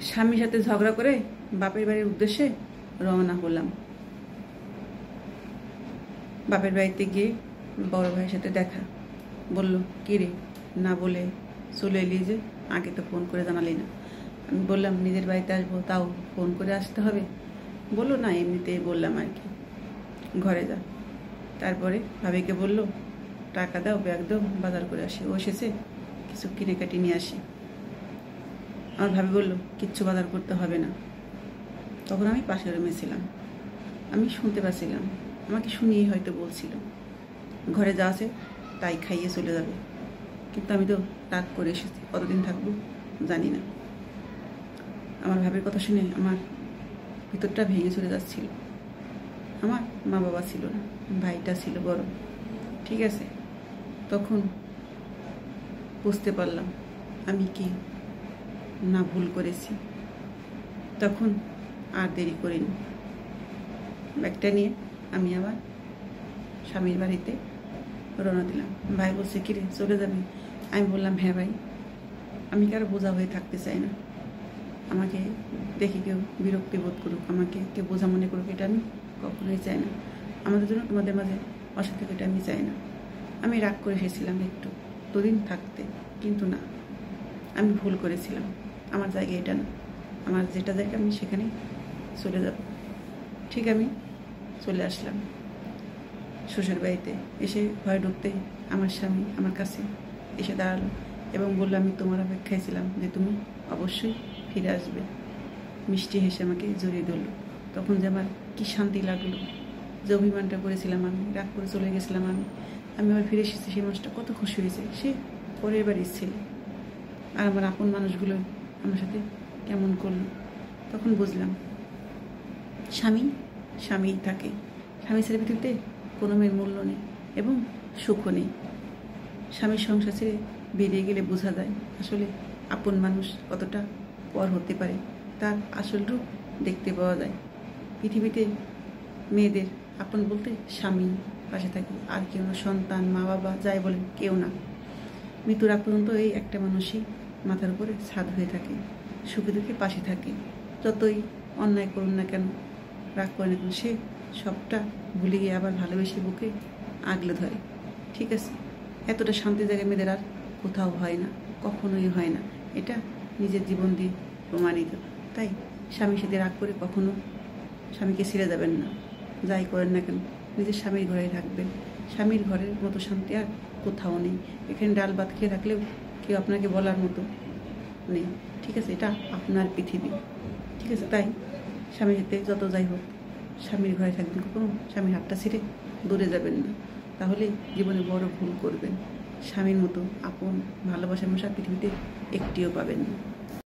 স্বামীর সাথে ঝগড়া করে বাপের বাড়ির উদ্দেশ্যে রওনা হলাম। বাপের বাড়িতে গিয়ে বড় ভাইয়ের সাথে দেখা। বলল, কি রে, না বলে চলে এলি যে, আগে তো ফোন করে জানালি না। আমি বললাম, নিজের বাড়িতে আসবো, তাও ফোন করে আসতে হবে? বললো, না এমনিতেই বললাম আর কি, ঘরে যা। তারপরে ভাবিকে বলল, টাকা দাও, ব্যাগ দাও, বাজার করে আসি। ও এসেছে, কিছু কিনে কাটি নিয়ে আসি। আমার ভাবি বলল, কিচ্ছু বাজার করতে হবে না। তখন আমি পাশের রুমে ছিলাম, আমি শুনতে পাচ্ছিলাম, আমাকে শুনিয়ে হয়তো বলছিল, ঘরে যা আছে তাই খাইয়ে চলে যাবে। কিন্তু আমি তো রাগ করে এসেছি, কতদিন থাকবো জানি না। আমার ভাবির কথা শুনে আমার ভিতরটা ভেঙে চলে যাচ্ছিল। আমার মা বাবা ছিল না, ভাইটা ছিল বড়, ঠিক আছে। তখন বুঝতে পারলাম আমি কি না ভুল করেছি। তখন আর দেরি করিনি, ব্যাগটা নিয়ে আমি আবার স্বামীর বাড়িতে রওনা দিলাম। ভাই বলছে, কিরে চলে যাবি? আমি বললাম, হ্যাঁ ভাই, আমি কারো বোঝা হয়ে থাকতে চাই না। আমাকে দেখে কেউ বিরক্তি বোধ করুক, আমাকে কেউ বোঝা মনে করুক, এটা আমি কখনোই চাই না। আমাদের জন্য তোমাদের মাঝে অশান্তি, এটা আমি চাই না। আমি রাগ করে এসেছিলাম একটু দুদিন থাকতে, কিন্তু না, আমি ভুল করেছিলাম। আমার জায়গা এটা না, আমার যেটা জায়গা আমি সেখানেই চলে যাব। ঠিক আমি চলে আসলাম শ্বশুর বাড়িতে। এসে ঘরে ঢুকতেই আমার স্বামী আমার কাছে এসে দাঁড়ালো এবং বললো, আমি তোমার অপেক্ষায় ছিলাম যে তুমি অবশ্যই ফিরে আসবে। মিষ্টি হেসে আমাকে জড়িয়ে ধরলো। তখন যে আমার কী শান্তি লাগলো, যে অভিমানটা করেছিলাম আমি, রাগ করে চলে গেছিলাম আমি আবার ফিরে এসেছি, সেই মানুষটা কত খুশি হয়েছে। সে পরের বাড়ির ছিল, আর আমার আপন মানুষগুলো আমার সাথে কেমন করলো। তখন বুঝলাম স্বামী থাকে, স্বামী ছেড়ে পৃথিবীতে কোনো মেয়ের মূল্য নেই এবং সুখও নেই। স্বামীর সংসার ছেড়ে বেরিয়ে গেলে বোঝা যায় আসলে আপন মানুষ কতটা পর হতে পারে, তার আসল রূপ দেখতে পাওয়া যায়। পৃথিবীতে মেয়েদের আপন বলতে স্বামী পাশে থাকে, আর কেউ না। সন্তান, মা বাবা যাই বলেন, কেউ না। মৃত্যুর আগ পর্যন্ত এই একটা মানুষই মাথার উপরে ছাদ হয়ে থাকে, সুখে দুঃখে পাশে থাকে। যতই অন্যায় করুন না কেন, রাগ করে না কেন, সে সবটা ভুলে গিয়ে আবার ভালোবেসে বুকে আগলে ধরে। ঠিক আছে, এতটা শান্তি জায়গায় মেয়েদের আর কোথাও হয় না, কখনোই হয় না। এটা নিজের জীবন দিয়ে প্রমাণিত। তাই স্বামীর সাথে রাগ করে কখনো স্বামীকে ছেড়ে যাবেন না। যাই করেন না কেন, নিজের স্বামীর ঘরেই থাকবেন। স্বামীর ঘরের মতো শান্তি আর কোথাও নেই। এখানে ডাল ভাত খেয়ে থাকলেও কেউ আপনাকে বলার মতো নেই। ঠিক আছে, এটা আপনার পৃথিবী। ঠিক আছে, তাই স্বামীর সাথে যত যাই হোক স্বামীর ঘরে থাকবেন, কখনো স্বামীর হাতটা ছেড়ে দূরে যাবেন না, তাহলে জীবনে বড় ভুল করবেন। স্বামীর মতো আপন ভালোবাসার মানুষ পৃথিবীতে একটিও পাবেন না।